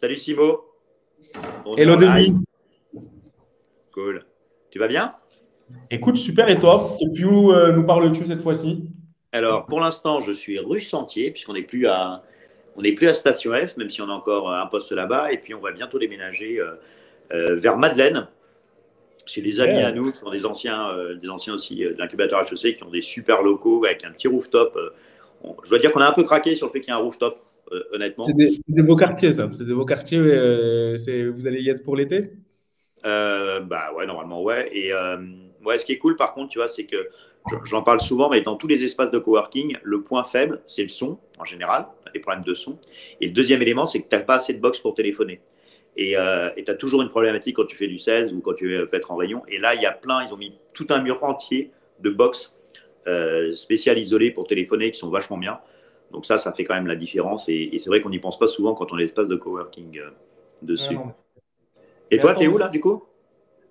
Salut Simo. On est Hello en live. Denis. Cool. Tu vas bien? Écoute, super, et toi? Depuis où nous parles-tu cette fois-ci? Alors, pour l'instant, je suis rue Sentier, puisqu'on n'est plus à Station F, même si on a encore un poste là-bas. Et puis, on va bientôt déménager vers Madeleine, chez des amis à Super. nous, qui sont des anciens aussi de l'incubateur HEC, qui ont des super locaux avec un petit rooftop. Je dois dire qu'on a un peu craqué sur le fait qu'il y a un rooftop, C'est honnêtement. des beaux quartiers, ça. C'est des beaux quartiers. Vous allez y être pour l'été? Bah ouais, normalement, ouais. Et ouais, ce qui est cool, par contre, tu vois, c'est que j'en parle souvent, mais dans tous les espaces de coworking, le point faible, c'est le son, en général. Tu as des problèmes de son. Et le deuxième élément, c'est que tu n'as pas assez de box pour téléphoner. Et tu as toujours une problématique quand tu fais du sales ou quand tu veux être en rayon. Et là, il y a plein, ils ont mis tout un mur entier de box spéciales isolées pour téléphoner qui sont vachement bien. Donc ça fait quand même la différence. Et c'est vrai qu'on n'y pense pas souvent quand on a l'espace de coworking Ouais, dessus. non, Et mais toi, t'es attends, où là, du coup?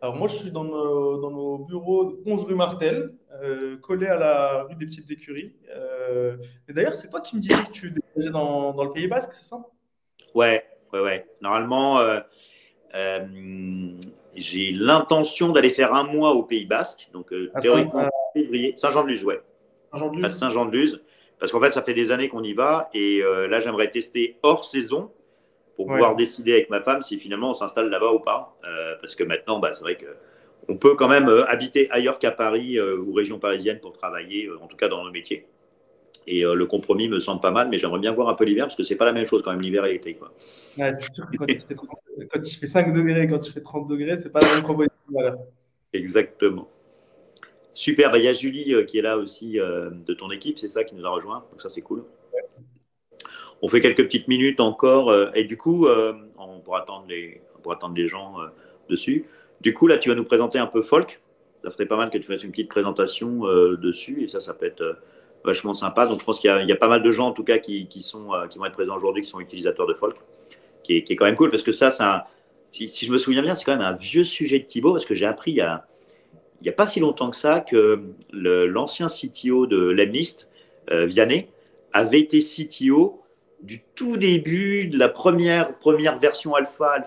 alors moi, je suis dans nos bureaux 11 rue Martel, collé à la rue des Petites Écuries. Et d'ailleurs, c'est toi qui me disais que tu déménageais dans le Pays Basque, c'est ça? Ouais, ouais, ouais. Normalement, euh, j'ai l'intention d'aller faire un mois au Pays Basque, donc À théoriquement février. Saint-Jean-de-Luz, ouais. À Saint-Jean-de-Luz? Saint-Jean-de-Luz, parce qu'en fait, ça fait des années qu'on y va, et là, j'aimerais tester hors saison pour Ouais. pouvoir décider avec ma femme si finalement on s'installe là-bas ou pas. Parce que maintenant, bah, c'est vrai que on peut quand même habiter ailleurs qu'à Paris ou région parisienne pour travailler, en tout cas dans nos métiers. Et le compromis me semble pas mal, mais j'aimerais bien voir un peu l'hiver parce que c'est pas la même chose quand même l'hiver et l'été, quoi. Ouais, c'est sûr que quand il fait 5 degrés et quand il fait 30 degrés, c'est pas la même proposition de valeur. Exactement. Super, bah, il y a Julie qui est là aussi de ton équipe, c'est ça qui nous a rejoint, donc ça c'est cool. On fait quelques petites minutes encore et du coup, on pourra attendre les gens dessus. Du coup, là, tu vas nous présenter un peu Folk. Ça serait pas mal que tu fasses une petite présentation dessus et ça peut être vachement sympa. Donc je pense qu'il y a pas mal de gens en tout cas qui vont être présents aujourd'hui, qui sont utilisateurs de Folk, qui est quand même cool parce que ça, si je me souviens bien, c'est quand même un vieux sujet de Thibaut parce que j'ai appris il y a pas si longtemps que ça que l'ancien CTO de Lemlist, Vianney, avait été CTO du tout début de la première version alpha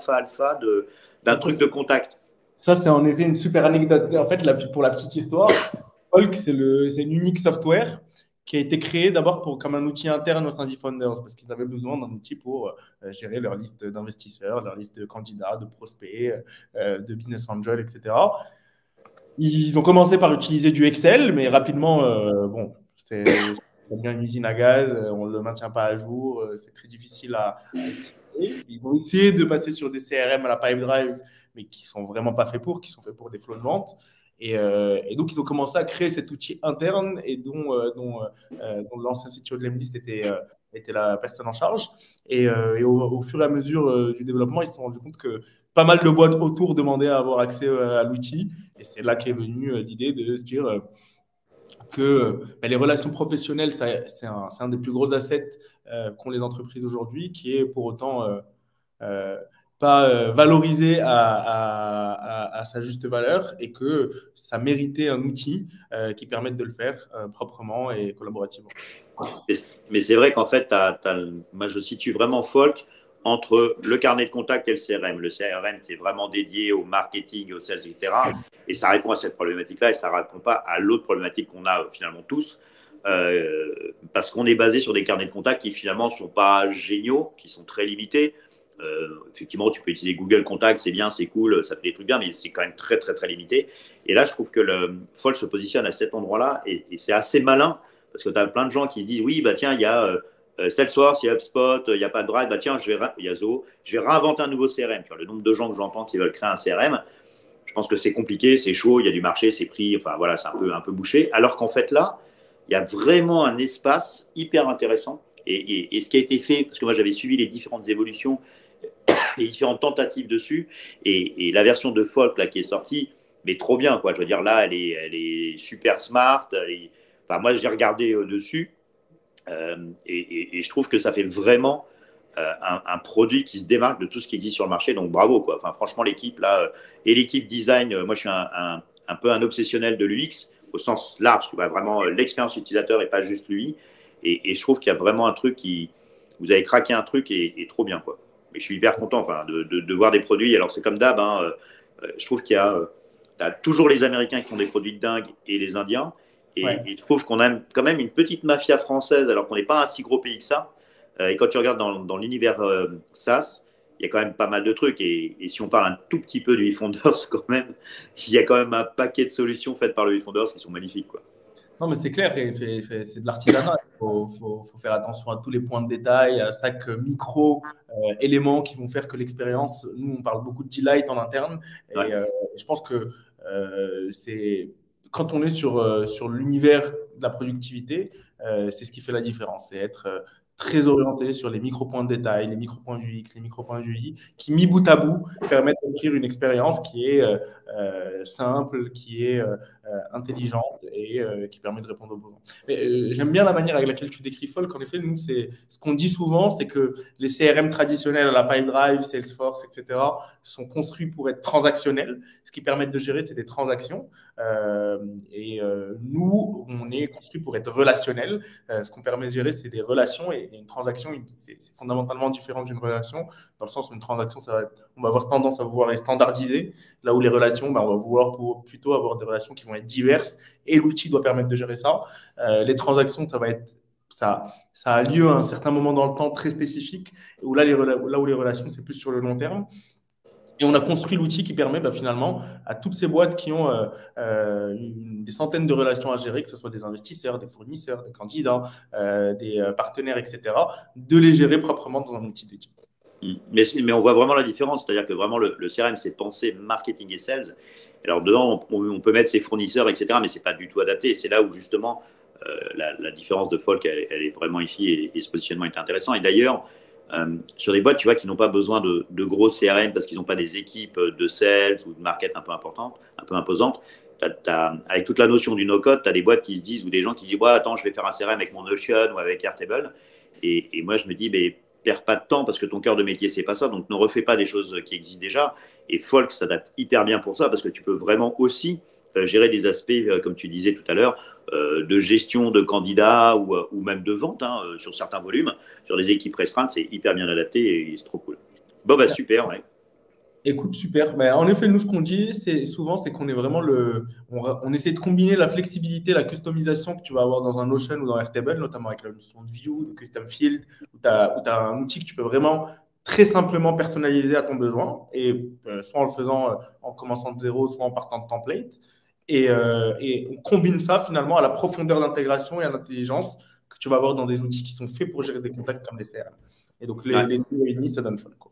d'un truc de contact. Ça, c'est en effet une super anecdote. En fait, pour la petite histoire, Hulk, c'est une unique software qui a été créé d'abord comme un outil interne au sein d'eFounders, parce qu'ils avaient besoin d'un outil pour gérer leur liste d'investisseurs, leur liste de candidats, de prospects, de business angels, etc. Ils ont commencé par utiliser du Excel, mais rapidement, bon, c'est bien une usine à gaz, on ne le maintient pas à jour, c'est très difficile à utiliser. Ils ont essayé de passer sur des CRM à la Pipedrive, mais qui sont vraiment pas faits qui sont faits pour des flots de vente. Et donc, ils ont commencé à créer cet outil interne et dont l'ancien CTO de Lemlist était la personne en charge. Et au fur et à mesure du développement, ils se sont rendus compte que pas mal de boîtes autour demandaient à avoir accès à l'outil. Et c'est là qu'est venue l'idée de se dire que les relations professionnelles, c'est un des plus gros assets qu'ont les entreprises aujourd'hui, qui est pour autant euh, pas valorisé à sa juste valeur et que ça méritait un outil qui permette de le faire proprement et collaborativement. Mais c'est vrai qu'en fait, moi je situe vraiment Folk entre le carnet de contact et le CRM. Le CRM, c'est vraiment dédié au marketing, au sales, etc. Et ça répond à cette problématique-là et ça ne répond pas à l'autre problématique qu'on a finalement tous. Parce qu'on est basé sur des carnets de contact qui finalement ne sont pas géniaux, qui sont très limités. Effectivement, tu peux utiliser Google Contact, c'est bien, c'est cool, ça fait des trucs bien, mais c'est quand même très, très, très limité. Et là, je trouve que le Folk se positionne à cet endroit-là et c'est assez malin parce que tu as plein de gens qui se disent oui, bah tiens, il y a Salesforce, il y a HubSpot, il n'y a pas de Drive, bah tiens, il y a Zoho, je vais réinventer un nouveau CRM. Le nombre de gens que j'entends qui veulent créer un CRM, je pense que c'est compliqué, c'est chaud, il y a du marché, c'est pris, enfin voilà, c'est un peu bouché. Alors qu'en fait, là, il y a vraiment un espace hyper intéressant. Et ce qui a été fait, parce que moi j'avais suivi les différentes évolutions, les différentes tentatives dessus, et la version de Folk là, qui est sortie, mais trop bien, quoi. Je veux dire, là, elle est super smart. Enfin, moi, j'ai regardé dessus, et je trouve que ça fait vraiment un produit qui se démarque de tout ce qui existe sur le marché. Donc, bravo, quoi. Enfin, franchement, l'équipe, là, et l'équipe design, moi, je suis un peu un obsessionnel de l'UX, au sens large, tu vois, vraiment l'expérience utilisateur et pas juste lui. Et je trouve qu'il y a vraiment un truc vous avez craqué un truc et trop bien, quoi. mais je suis hyper content enfin, de voir des produits. Alors, c'est comme d'hab, hein, je trouve qu'il y a t'as toujours les Américains qui font des produits de dingue et les Indiens. Ouais. Et je trouve qu'on a quand même une petite mafia française, alors qu'on n'est pas un si gros pays que ça. Et quand tu regardes dans l'univers SaaS, il y a quand même pas mal de trucs. Et si on parle un tout petit peu du eFounders, quand même, il y a quand même un paquet de solutions faites par le eFounders qui sont magnifiques, quoi. Non, mais c'est clair, et c'est de l'artisanat. Faut faire attention à tous les points de détail, à chaque micro-élément qui vont faire que l'expérience, nous, on parle beaucoup de delight en interne, et Ouais. je pense que c'est quand on est sur l'univers de la productivité, c'est ce qui fait la différence. C'est être très orienté sur les micro-points de détail, les micro-points du X, les micro-points du Y, qui, mis bout à bout, permettent d'offrir une expérience qui est simple, qui est intelligente et qui permet de répondre aux besoins. J'aime bien la manière avec laquelle tu décris Folk. En effet, nous, c'est ce qu'on dit souvent, c'est que les CRM traditionnels, la PyDrive, Salesforce, etc., sont construits pour être transactionnels. Ce qui permet de gérer, c'est des transactions. Nous, on est construit pour être relationnel. Ce qu'on permet de gérer, c'est des relations, et une transaction, c'est fondamentalement différent d'une relation, dans le sens où une transaction, on va avoir tendance à vouloir les standardiser, là où les relations, on va vouloir plutôt avoir des relations qui vont être diverses, et l'outil doit permettre de gérer ça. Les transactions, ça a lieu à un certain moment dans le temps très spécifique, où là où les relations, c'est plus sur le long terme. Et on a construit l'outil qui permet finalement à toutes ces boîtes qui ont des centaines de relations à gérer, que ce soit des investisseurs, des fournisseurs, des candidats, des partenaires, etc., de les gérer proprement dans un outil dédié. Mais on voit vraiment la différence, c'est-à-dire que vraiment le CRM, c'est pensé marketing et sales. Alors dedans, on peut mettre ses fournisseurs, etc., mais ce n'est pas du tout adapté. Et c'est là où justement la différence de Folk, elle est vraiment ici, et ce positionnement est intéressant. Et d'ailleurs, sur des boîtes, tu vois, qui n'ont pas besoin de gros CRM parce qu'ils n'ont pas des équipes de sales ou de market un peu importantes, un peu imposantes, avec toute la notion du no-code, tu as des boîtes qui se disent, ou des gens qui disent, ouais, attends, je vais faire un CRM avec mon Notion ou avec Airtable. Et moi, je me dis, mais perds pas de temps parce que ton cœur de métier, c'est pas ça. Donc, ne refais pas des choses qui existent déjà. Et Folk s'adapte hyper bien pour ça parce que tu peux vraiment aussi gérer des aspects, comme tu disais tout à l'heure, de gestion de candidats ou même de vente hein, sur certains volumes, sur des équipes restreintes. C'est hyper bien adapté et c'est trop cool. Bon, bah super. Ouais. Écoute, super. Mais en effet, nous, ce qu'on dit, c'est qu'on est vraiment on essaie de combiner la flexibilité, la customisation que tu vas avoir dans un Notion ou dans Airtable, notamment avec la notion de view, de custom field, où tu as un outil que tu peux vraiment très simplement personnaliser à ton besoin, et soit en le faisant en commençant de zéro, soit en partant de template. Et on combine ça finalement à la profondeur d'intégration et à l'intelligence que tu vas avoir dans des outils qui sont faits pour gérer des contacts comme les CRM. Et donc, Ouais. les deux réunis, ça donne Folk, quoi.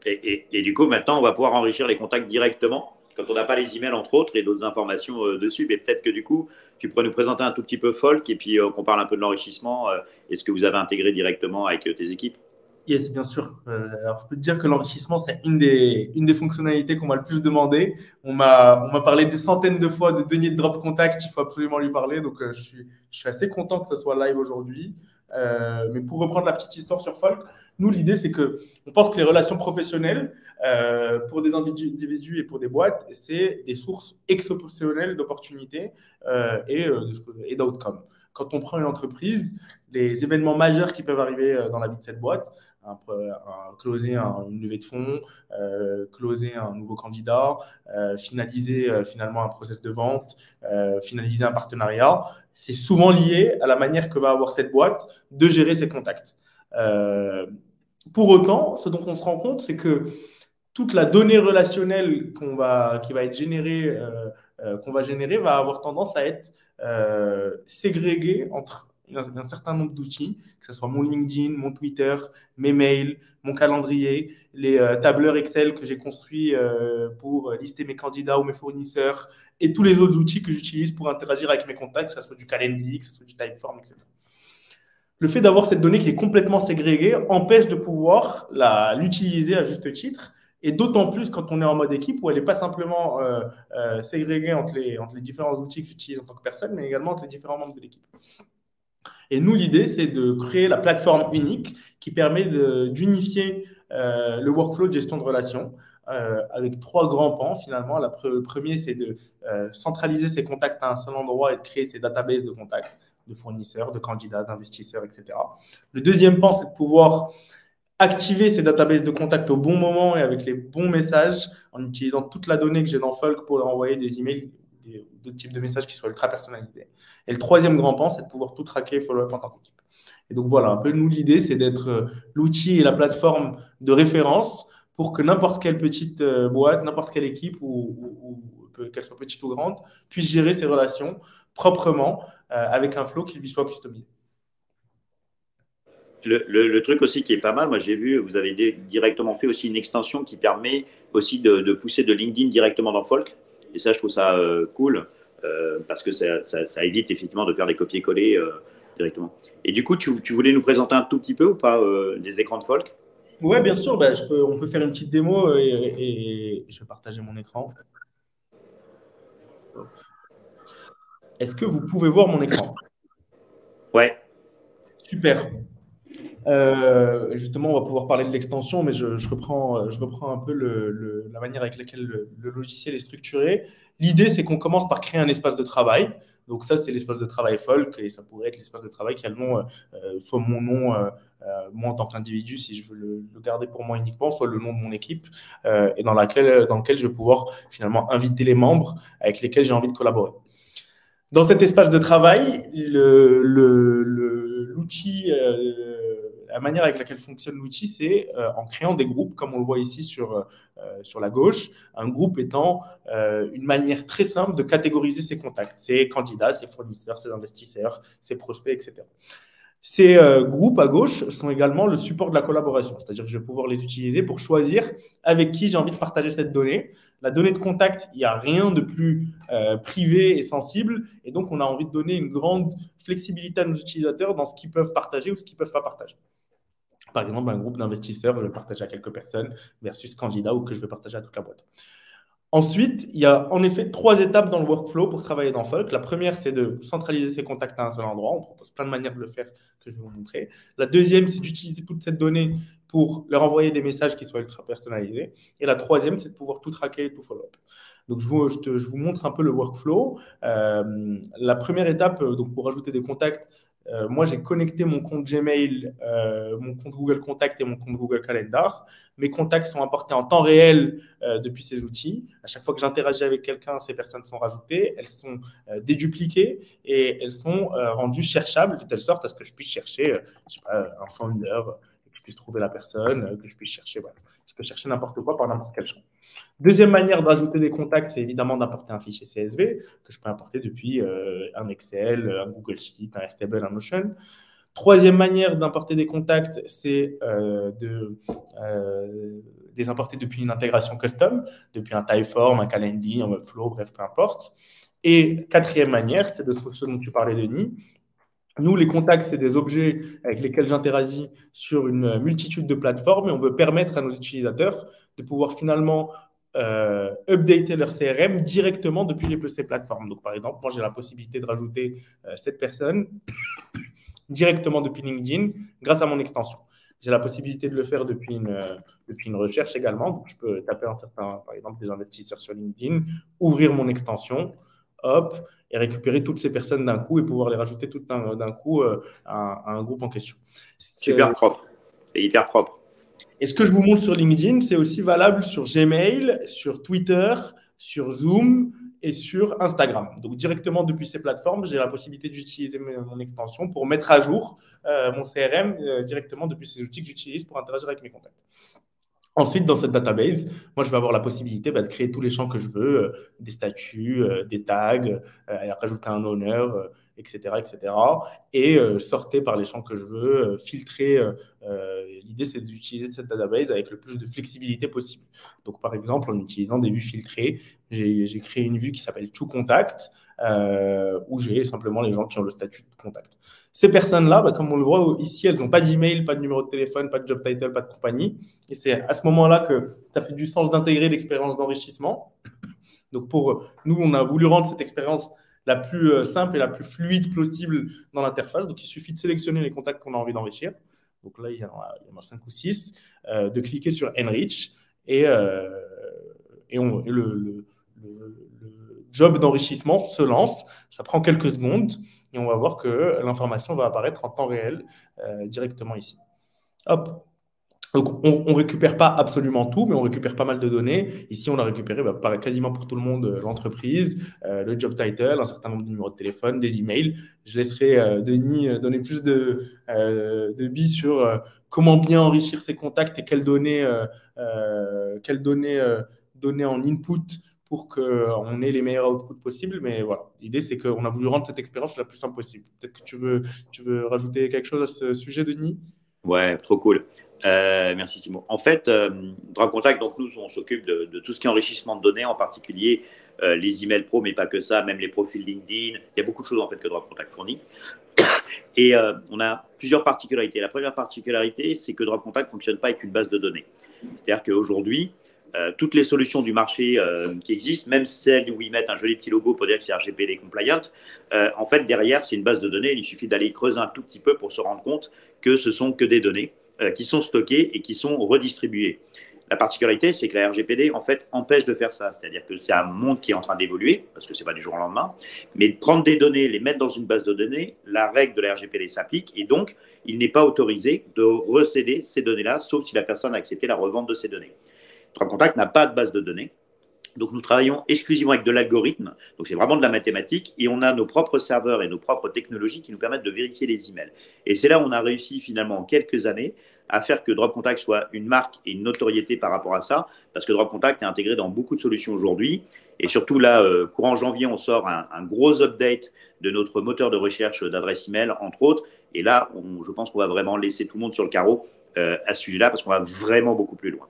Et du coup, maintenant, on va pouvoir enrichir les contacts directement quand on n'a pas les emails, entre autres, et d'autres informations dessus. Mais peut-être que du coup, tu pourrais nous présenter un tout petit peu Folk et puis qu'on parle un peu de l'enrichissement et ce que vous avez intégré directement avec tes équipes. Yes, bien sûr. Alors, je peux te dire que l'enrichissement, c'est une des fonctionnalités qu'on m'a le plus demandé. On m'a parlé des centaines de fois de denier de drop contact, il faut absolument lui parler. Donc, je suis assez content que ça soit live aujourd'hui. Mais pour reprendre la petite histoire sur Folk, nous, l'idée, c'est qu'on pense que les relations professionnelles, pour des individus et pour des boîtes, c'est des sources exceptionnelles d'opportunités et d'outcomes. Quand on prend une entreprise, les événements majeurs qui peuvent arriver dans la vie de cette boîte, closer une levée de fonds, closer un nouveau candidat, finaliser finalement un process de vente, finaliser un partenariat, c'est souvent lié à la manière que va avoir cette boîte de gérer ses contacts. Pour autant, ce dont on se rend compte, c'est que toute la donnée relationnelle qu'on va générer va avoir tendance à être ségrégée entre un certain nombre d'outils, que ce soit mon LinkedIn, mon Twitter, mes mails, mon calendrier, les tableurs Excel que j'ai construits pour lister mes candidats ou mes fournisseurs, et tous les autres outils que j'utilise pour interagir avec mes contacts, que ce soit du Calendly, que ce soit du Typeform, etc. Le fait d'avoir cette donnée qui est complètement ségrégée empêche de pouvoir l'utiliser à juste titre, et d'autant plus quand on est en mode équipe où elle n'est pas simplement ségrégée entre les différents outils que j'utilise en tant que personne, mais également entre les différents membres de l'équipe. Et nous, l'idée, c'est de créer la plateforme unique qui permet d'unifier le workflow de gestion de relations avec 3 grands pans finalement. Le premier, c'est de centraliser ses contacts à un seul endroit et de créer ses databases de contacts, de fournisseurs, de candidats, d'investisseurs, etc. Le deuxième pan, c'est de pouvoir activer ces databases de contact au bon moment et avec les bons messages en utilisant toute la donnée que j'ai dans Folk pour leur envoyer des emails, d'autres types de messages qui soient ultra personnalisés. Et le troisième grand pan, c'est de pouvoir tout traquer et follow-up en tant qu'équipe. Et donc voilà, un peu nous, l'idée, c'est d'être l'outil et la plateforme de référence pour que n'importe quelle petite boîte, n'importe quelle équipe, ou qu'elle soit petite ou grande, puisse gérer ses relations proprement avec un flow qui lui soit customisé. Le truc aussi qui est pas mal, moi j'ai vu, vous avez directement fait aussi une extension qui permet aussi de pousser de LinkedIn directement dans Folk. Et ça, je trouve ça cool parce que ça évite effectivement de faire des copier-coller directement. Et du coup, tu voulais nous présenter un tout petit peu ou pas les écrans de Folk? Ouais, bien sûr, bah, on peut faire une petite démo et je vais partager mon écran. Est-ce que vous pouvez voir mon écran? Ouais. Super. Justement, on va pouvoir parler de l'extension, mais je reprends un peu la manière avec laquelle le logiciel est structuré. L'idée, c'est qu'on commence par créer un espace de travail. Donc ça, c'est l'espace de travail Folk, et ça pourrait être l'espace de travail qui a le nom, soit mon nom, moi en tant qu'individu, si je veux le garder pour moi uniquement, soit le nom de mon équipe, et dans lequel je vais pouvoir finalement inviter les membres avec lesquels j'ai envie de collaborer. Dans cet espace de travail, l'outil, la manière avec laquelle fonctionne l'outil, c'est en créant des groupes, comme on le voit ici sur la gauche, un groupe étant une manière très simple de catégoriser ses contacts, ses candidats, ses fournisseurs, ses investisseurs, ses prospects, etc. Ces groupes à gauche sont également le support de la collaboration, c'est-à-dire que je vais pouvoir les utiliser pour choisir avec qui j'ai envie de partager cette donnée. La donnée de contact, il n'y a rien de plus privé et sensible, et donc on a envie de donner une grande flexibilité à nos utilisateurs dans ce qu'ils peuvent partager ou ce qu'ils ne peuvent pas partager. Par exemple, un groupe d'investisseurs, je vais le partager à quelques personnes versus candidat ou que je vais partager à toute la boîte. Ensuite, il y a en effet 3 étapes dans le workflow pour travailler dans Folk. La première, c'est de centraliser ses contacts à un seul endroit. On propose plein de manières de le faire que je vais vous montrer. La deuxième, c'est d'utiliser toute cette donnée pour leur envoyer des messages qui soient ultra personnalisés. Et la troisième, c'est de pouvoir tout traquer et tout follow-up. Donc, je vous montre un peu le workflow. La première étape, donc pour ajouter des contacts, moi, j'ai connecté mon compte Gmail, mon compte Google Contact et mon compte Google Calendar. Mes contacts sont importés en temps réel depuis ces outils. À chaque fois que j'interagis avec quelqu'un, ces personnes sont rajoutées, elles sont dédupliquées et elles sont rendues cherchables de telle sorte à ce que je puisse chercher je sais pas, un founder, que je puisse trouver la personne, que je puisse chercher. Voilà. Je peux chercher n'importe quoi par n'importe quel champ. Deuxième manière d'ajouter des contacts, c'est évidemment d'importer un fichier CSV que je peux importer depuis un Excel, un Google Sheet, un Airtable, un Notion. Troisième manière d'importer des contacts, c'est de les importer depuis une intégration custom, depuis un Typeform, un Calendly, un Webflow, bref, peu importe. Et quatrième manière, c'est de ce dont tu parlais, Denis. Nous, les contacts, c'est des objets avec lesquels j'interagis sur une multitude de plateformes et on veut permettre à nos utilisateurs de pouvoir finalement updater leur CRM directement depuis ces plateformes. Donc, par exemple, moi, j'ai la possibilité de rajouter cette personne directement depuis LinkedIn grâce à mon extension. J'ai la possibilité de le faire depuis une recherche également. Donc, je peux taper par exemple, des investisseurs sur LinkedIn, ouvrir mon extension, hop, et récupérer toutes ces personnes d'un coup et pouvoir les rajouter toutes d'un coup à un groupe en question. Super propre. C'est hyper propre. Et ce que je vous montre sur LinkedIn, c'est aussi valable sur Gmail, sur Twitter, sur Zoom et sur Instagram. Donc, directement depuis ces plateformes, j'ai la possibilité d'utiliser mon extension pour mettre à jour mon CRM directement depuis ces outils que j'utilise pour interagir avec mes contacts. Ensuite, dans cette database, moi, je vais avoir la possibilité de créer tous les champs que je veux, des statuts, des tags, rajouter un owner, etc., etc. Et sortir par les champs que je veux, filtrer. L'idée, c'est d'utiliser cette database avec le plus de flexibilité possible. Donc, par exemple, en utilisant des vues filtrées, j'ai créé une vue qui s'appelle To Contact, où j'ai simplement les gens qui ont le statut de contact. Ces personnes-là, comme on le voit ici, elles n'ont pas d'email, pas de numéro de téléphone, pas de job title, pas de compagnie. Et c'est à ce moment-là que ça fait du sens d'intégrer l'expérience d'enrichissement. Donc, pour nous, on a voulu rendre cette expérience la plus simple et la plus fluide possible dans l'interface. Donc, il suffit de sélectionner les contacts qu'on a envie d'enrichir. Donc là, il y en a 5 ou 6. De cliquer sur Enrich et le job d'enrichissement se lance. Ça prend quelques secondes et on va voir que l'information va apparaître en temps réel directement ici. Hop. Donc, on ne récupère pas absolument tout, mais on récupère pas mal de données. Ici, on a récupéré quasiment pour tout le monde l'entreprise, le job title, un certain nombre de numéros de téléphone, des emails. Je laisserai Denis donner plus de billes sur comment bien enrichir ses contacts et donner en input pour qu'on ait les meilleurs outputs possibles. Mais voilà, l'idée, c'est qu'on a voulu rendre cette expérience la plus simple possible. Peut-être que tu veux rajouter quelque chose à ce sujet, Denis? Ouais, trop cool. Merci Simon. En fait, Drop Contact, donc nous, on s'occupe de tout ce qui est enrichissement de données, en particulier les emails pro, mais pas que ça, même les profils LinkedIn. Il y a beaucoup de choses en fait que Drop Contact fournit. Et on a plusieurs particularités. La première particularité, c'est que Drop Contact ne fonctionne pas avec une base de données. C'est-à-dire qu'aujourd'hui, toutes les solutions du marché qui existent, même celles où ils mettent un joli petit logo pour dire que c'est RGPD compliant, en fait, derrière, c'est une base de données. Il suffit d'aller creuser un tout petit peu pour se rendre compte que ce sont que des données qui sont stockées et qui sont redistribuées. La particularité, c'est que la RGPD, en fait, empêche de faire ça. C'est-à-dire que c'est un monde qui est en train d'évoluer, parce que ce n'est pas du jour au lendemain, mais de prendre des données, les mettre dans une base de données, la règle de la RGPD s'applique, et donc, il n'est pas autorisé de recéder ces données-là, sauf si la personne a accepté la revente de ces données. Contact n'a pas de base de données. Donc, nous travaillons exclusivement avec de l'algorithme. Donc, c'est vraiment de la mathématique. Et on a nos propres serveurs et nos propres technologies qui nous permettent de vérifier les emails. Et c'est là où on a réussi finalement en quelques années à faire que Drop Contact soit une marque et une notoriété par rapport à ça. Parce que Drop Contact est intégré dans beaucoup de solutions aujourd'hui. Et surtout là, courant janvier, on sort un gros update de notre moteur de recherche d'adresse email, entre autres. Et là, je pense qu'on va vraiment laisser tout le monde sur le carreau à ce sujet-là parce qu'on va vraiment beaucoup plus loin.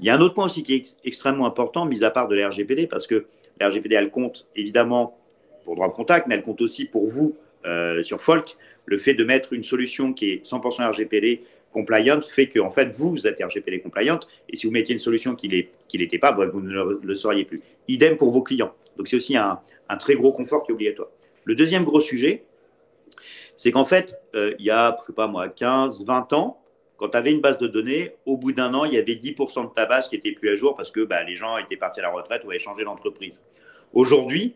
Il y a un autre point aussi qui est extrêmement important, mis à part de la RGPD, parce que la RGPD, elle compte évidemment pour Drop Contact, mais elle compte aussi pour vous sur Folk. Le fait de mettre une solution qui est 100% RGPD compliant fait que en fait, vous êtes RGPD compliant, et si vous mettiez une solution qui n'était pas, vous ne le sauriez plus. Idem pour vos clients. Donc c'est aussi un très gros confort qui est obligatoire. Le deuxième gros sujet, c'est qu'en fait, il y a, je ne sais pas moi, 15, 20 ans, quand tu avais une base de données, au bout d'un an, il y avait 10% de ta base qui n'était plus à jour parce que les gens étaient partis à la retraite ou avaient changé d'entreprise. Aujourd'hui,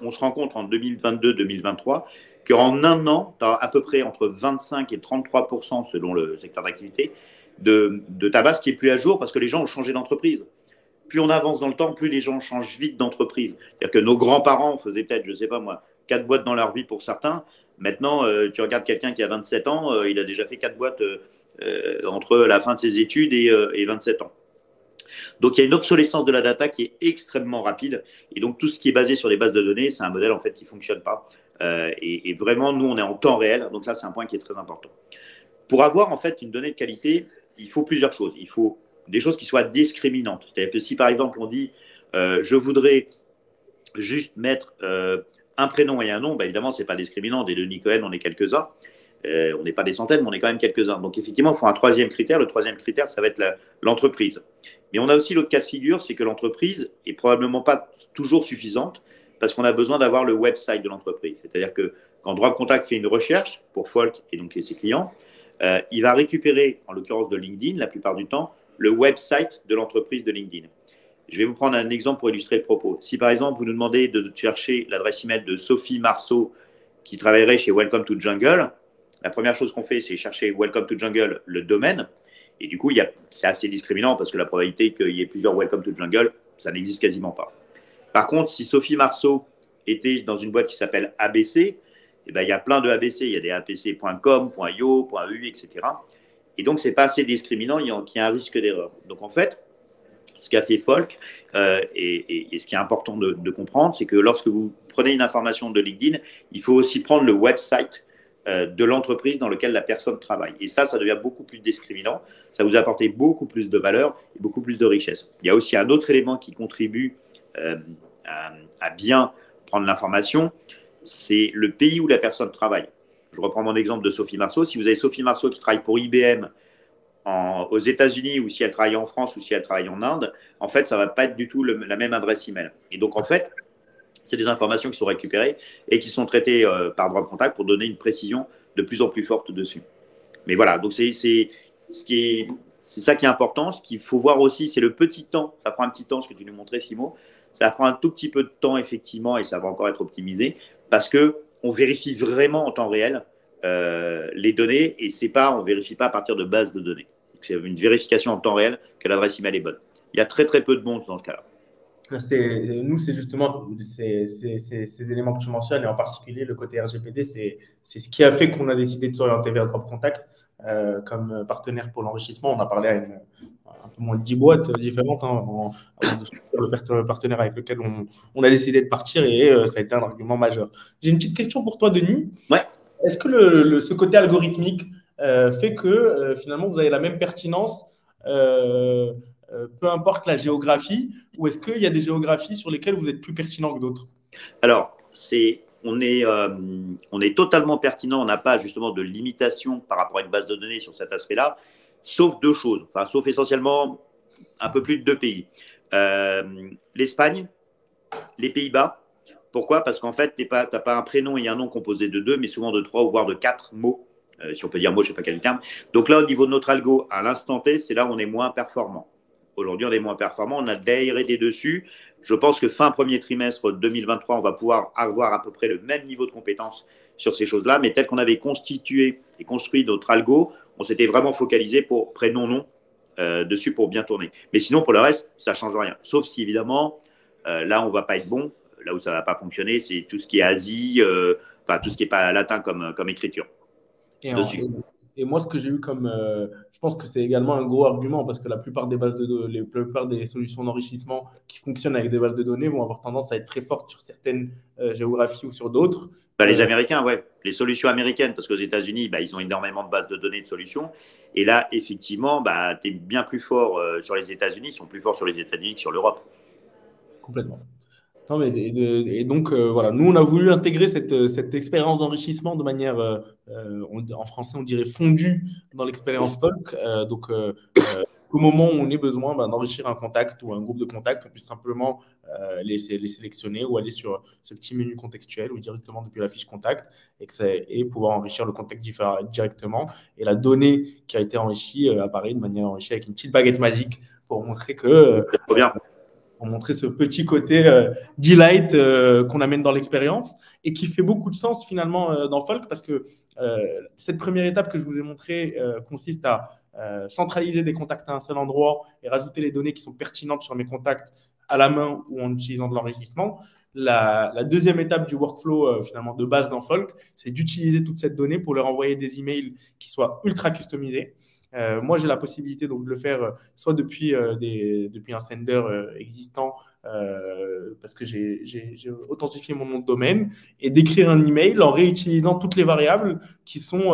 on se rend compte en 2022-2023 qu'en un an, tu as à peu près entre 25 et 33% selon le secteur d'activité de ta base qui est plus à jour parce que les gens ont changé d'entreprise. Plus on avance dans le temps, plus les gens changent vite d'entreprise. C'est-à-dire que nos grands-parents faisaient peut-être, je ne sais pas moi, 4 boîtes dans leur vie pour certains. Maintenant, tu regardes quelqu'un qui a 27 ans, il a déjà fait 4 boîtes entre la fin de ses études et 27 ans. Donc, il y a une obsolescence de la data qui est extrêmement rapide. Et donc, tout ce qui est basé sur les bases de données, c'est un modèle en fait qui ne fonctionne pas. Et vraiment, nous, on est en temps réel. Donc, là, c'est un point qui est très important. Pour avoir en fait une donnée de qualité, il faut plusieurs choses. Il faut des choses qui soient discriminantes. C'est-à-dire que si, par exemple, on dit je voudrais juste mettre un prénom et un nom, évidemment, ce n'est pas discriminant. Des Denis Cohen, on est quelques-uns. On n'est pas des centaines, mais on est quand même quelques-uns. Donc, effectivement, il faut un troisième critère. Le troisième critère, ça va être l'entreprise. Mais on a aussi l'autre cas de figure, c'est que l'entreprise n'est probablement pas toujours suffisante parce qu'on a besoin d'avoir le website de l'entreprise. C'est-à-dire que quand Drop Contact fait une recherche pour Folk et donc ses clients, il va récupérer, en l'occurrence de LinkedIn, la plupart du temps, le website de l'entreprise de LinkedIn. Je vais vous prendre un exemple pour illustrer le propos. Si par exemple, vous nous demandez de chercher l'adresse email de Sophie Marceau qui travaillerait chez Welcome to Jungle, la première chose qu'on fait, c'est chercher Welcome to Jungle, le domaine. Et du coup, c'est assez discriminant parce que la probabilité qu'il y ait plusieurs Welcome to Jungle, ça n'existe quasiment pas. Par contre, si Sophie Marceau était dans une boîte qui s'appelle ABC, il y a plein de ABC. Il y a des abc.com, .io, .eu, etc. Et donc, ce n'est pas assez discriminant, il y a un risque d'erreur. Donc, en fait, ce qu'a fait Folk, et ce qui est important de comprendre, c'est que lorsque vous prenez une information de LinkedIn, il faut aussi prendre le website de l'entreprise dans laquelle la personne travaille. Et ça devient beaucoup plus discriminant. Ça vous apporte beaucoup plus de valeur et beaucoup plus de richesse. Il y a aussi un autre élément qui contribue à bien prendre l'information, c'est le pays où la personne travaille. Je reprends mon exemple de Sophie Marceau. Si vous avez Sophie Marceau qui travaille pour IBM aux États-Unis ou si elle travaille en France ou si elle travaille en Inde, en fait, ça ne va pas être du tout la même adresse email. Et donc, en fait, c'est des informations qui sont récupérées et qui sont traitées par Drop Contact pour donner une précision de plus en plus forte dessus. Mais voilà, donc c'est ça qui est important. Ce qu'il faut voir aussi, c'est le petit temps. Ça prend un petit temps, ce que tu nous montrais, Simon. Ça prend un tout petit peu de temps, effectivement, et ça va encore être optimisé parce qu'on vérifie vraiment en temps réel les données et on ne vérifie pas à partir de bases de données. c'est une vérification en temps réel que l'adresse email est bonne. Il y a très très peu de bons dans ce cas-là. Nous, c'est justement ces éléments que tu mentionnes, et en particulier le côté RGPD, c'est ce qui a fait qu'on a décidé de s'orienter vers Drop Contact comme partenaire pour l'enrichissement. On a parlé à un peu moins de 10 boîtes différentes avant de choisir le partenaire avec lequel on a décidé de partir, et ça a été un argument majeur. J'ai une petite question pour toi, Denis. Ouais. Est-ce que ce côté algorithmique fait que finalement vous avez la même pertinence peu importe la géographie, ou est-ce qu'il y a des géographies sur lesquelles vous êtes plus pertinent que d'autres? Alors, on est totalement pertinent, on n'a pas justement de limitation par rapport à une base de données sur cet aspect-là, sauf deux choses, enfin, sauf essentiellement un peu plus de 2 pays. L'Espagne, les Pays-Bas. Pourquoi? Parce qu'en fait, tu n'as pas un prénom et un nom composé de 2, mais souvent de 3 ou voire de 4 mots. Si on peut dire mot, je ne sais pas quel terme. Donc là, au niveau de notre algo, à l'instant T, c'est là où on est moins performant. Aujourd'hui, on est moins performant, on a de la R&D dessus. Je pense que fin premier trimestre 2023, on va pouvoir avoir à peu près le même niveau de compétence sur ces choses-là, mais tel qu'on avait constitué et construit notre algo, on s'était vraiment focalisé pour prénom-nom dessus pour bien tourner. Mais sinon, pour le reste, ça ne change rien. Sauf si, évidemment, là, on ne va pas être bon. Là où ça ne va pas fonctionner, c'est tout ce qui est Asie, enfin, tout ce qui n'est pas latin comme écriture. Et moi, ce que j'ai eu comme. Je pense que c'est également un gros argument parce que la plupart des bases de données, la plupart des solutions d'enrichissement qui fonctionnent avec des bases de données vont avoir tendance à être très fortes sur certaines géographies ou sur d'autres. Les Américains, ouais, les solutions américaines, parce qu'aux États-Unis, ils ont énormément de bases de données de solutions. Et là, effectivement, tu es bien plus fort sur les États-Unis, ils sont plus forts sur les États-Unis que sur l'Europe. Complètement. Non, mais, et donc, voilà, nous, on a voulu intégrer cette expérience d'enrichissement de manière, en français, on dirait fondue dans l'expérience Folk. Donc, au moment où on ait besoin d'enrichir un contact ou un groupe de contacts, on puisse simplement les sélectionner ou aller sur ce petit menu contextuel ou directement depuis la fiche contact et pouvoir enrichir le contact directement. Et la donnée qui a été enrichie apparaît de manière enrichie avec une petite baguette magique pour montrer que. Trop bien. Pour montrer ce petit côté delight qu'on amène dans l'expérience et qui fait beaucoup de sens finalement dans Folk parce que cette première étape que je vous ai montrée consiste à centraliser des contacts à un seul endroit et rajouter les données qui sont pertinentes sur mes contacts à la main ou en utilisant de l'enrichissement. La deuxième étape du workflow finalement de base dans Folk, c'est d'utiliser toute cette donnée pour leur envoyer des emails qui soient ultra customisés. Moi, j'ai la possibilité donc, de le faire soit depuis un sender existant parce que j'ai authentifié mon nom de domaine et d'écrire un email en réutilisant toutes les variables qui sont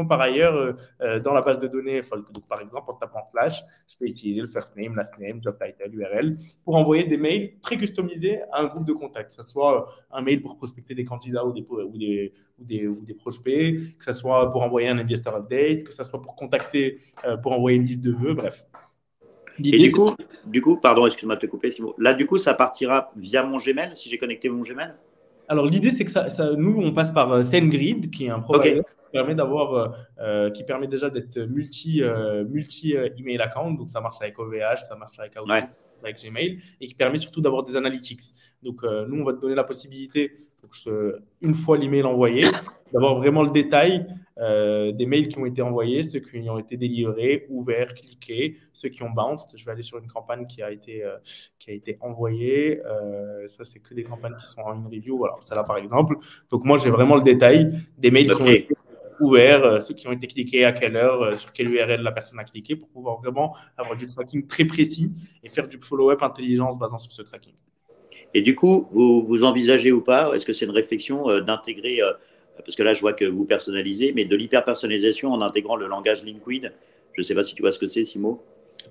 par ailleurs dans la base de données Folk. Donc, par exemple, en tapant slash, je peux utiliser le first name, last name, job title, URL pour envoyer des mails très customisés à un groupe de contacts. Que ce soit un mail pour prospecter des candidats ou des prospects, que ce soit pour envoyer un investor update, que ce soit pour contacter, pour envoyer une liste de vœux, bref. Et du coup, pardon, excuse-moi de te couper, Simon. Là, du coup, ça partira via mon Gmail, si j'ai connecté mon Gmail? Alors, l'idée, c'est que nous, on passe par SendGrid, qui est un provider qui permet déjà d'être multi-email account. Donc, ça marche avec OVH, ça marche avec Outlook, avec Gmail, et qui permet surtout d'avoir des analytics. Donc, nous, on va te donner la possibilité, une fois l'email envoyé, d'avoir vraiment le détail des mails qui ont été envoyés, ceux qui ont été délivrés, ouverts, cliqués, ceux qui ont bounced. Je vais aller sur une campagne qui a été envoyée. Ça, c'est que des campagnes qui sont en une review. Voilà, celle-là, par exemple. Donc, moi, j'ai vraiment le détail des mails qui ont été ouverts, ceux qui ont été cliqués, à quelle heure, sur quelle URL la personne a cliqué, pour pouvoir vraiment avoir du tracking très précis et faire du follow-up intelligence basant sur ce tracking. Et du coup, vous envisagez ou pas, est-ce que c'est une réflexion d'intégrer, parce que là, je vois que vous personnalisez, mais de l'hyper-personnalisation en intégrant le langage Liquid? Je ne sais pas si tu vois ce que c'est, Simo.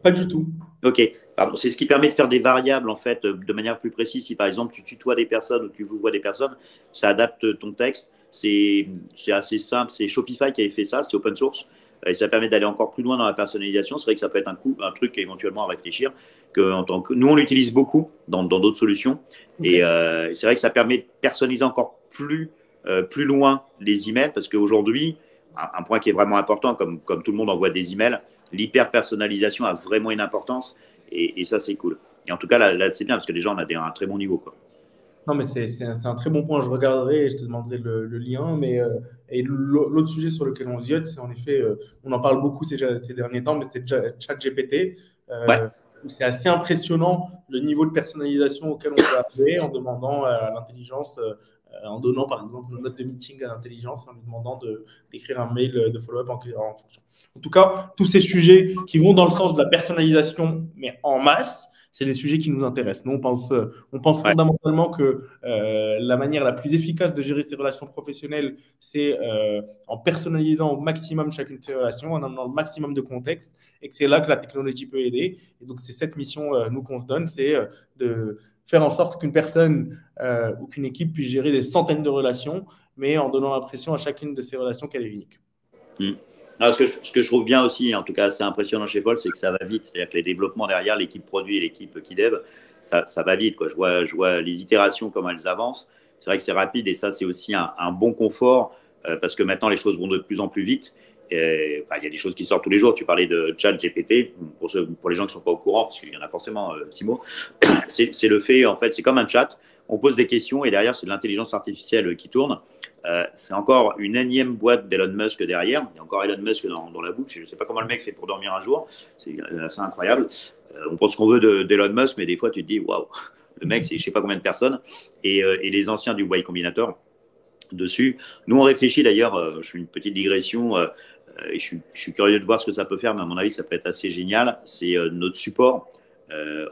Pas du tout. Ok. Pardon. C'est ce qui permet de faire des variables en fait de manière plus précise. Si par exemple tu tutoies des personnes ou tu vous vois des personnes, ça adapte ton texte. C'est assez simple. C'est Shopify qui avait fait ça. C'est open source. Et ça permet d'aller encore plus loin dans la personnalisation. C'est vrai que ça peut être un truc éventuellement à réfléchir. Nous, on l'utilise beaucoup dans d'autres solutions. Okay. Et c'est vrai que ça permet de personnaliser encore plus loin les emails parce qu'aujourd'hui, un point qui est vraiment important, comme tout le monde envoie des emails, l'hyper-personnalisation a vraiment une importance et ça, c'est cool. Et en tout cas, là c'est bien parce que les gens ont un très bon niveau, quoi. Non, mais c'est un très bon point. Je regarderai et je te demanderai le lien. Mais, et l'autre sujet sur lequel on ziote, c'est en effet, on en parle beaucoup ces derniers temps, mais c'est ChatGPT. Ouais, Où c'est assez impressionnant le niveau de personnalisation auquel on peut arriver en demandant à l'intelligence, en donnant par exemple nos notes de meeting à l'intelligence, en lui demandant d'écrire un mail de follow-up en fonction. En tout cas, tous ces sujets qui vont dans le sens de la personnalisation, mais en masse, c'est des sujets qui nous intéressent. Nous, on pense ouais. fondamentalement que la manière la plus efficace de gérer ses relations professionnelles, c'est en personnalisant au maximum chacune de ses relations, en amenant le maximum de contexte, et que c'est là que la technologie peut aider. Et donc, c'est cette mission, nous, qu'on se donne, c'est de faire en sorte qu'une personne ou qu'une équipe puisse gérer des centaines de relations, mais en donnant l'impression à chacune de ces relations qu'elle est unique. Mm. Alors, ce que je trouve bien aussi, en tout cas assez impressionnant chez Paul, c'est que ça va vite. C'est-à-dire que les développements derrière, l'équipe produit et l'équipe qui dev, ça va vite, quoi. Je vois les itérations, comment elles avancent. C'est vrai que c'est rapide et ça, c'est aussi un bon confort parce que maintenant, les choses vont de plus en plus vite. Enfin, il y a des choses qui sortent tous les jours. Tu parlais de chat GPT. Pour les gens qui ne sont pas au courant, parce qu'il y en a forcément 6 mots, c'est le fait, en fait, c'est comme un chat. On pose des questions et derrière, c'est de l'intelligence artificielle qui tourne. C'est encore une énième boîte d'Elon Musk derrière. Il y a encore Elon Musk dans la boucle. Je ne sais pas comment le mec fait pour dormir un jour. C'est assez incroyable. On pense qu'on veut d'Elon Musk, mais des fois, tu te dis, waouh, le mec, c'est je ne sais pas combien de personnes. Et les anciens du Y Combinator dessus. Nous, on réfléchit d'ailleurs, je fais une petite digression, et je suis curieux de voir ce que ça peut faire, mais à mon avis, ça peut être assez génial. C'est notre support.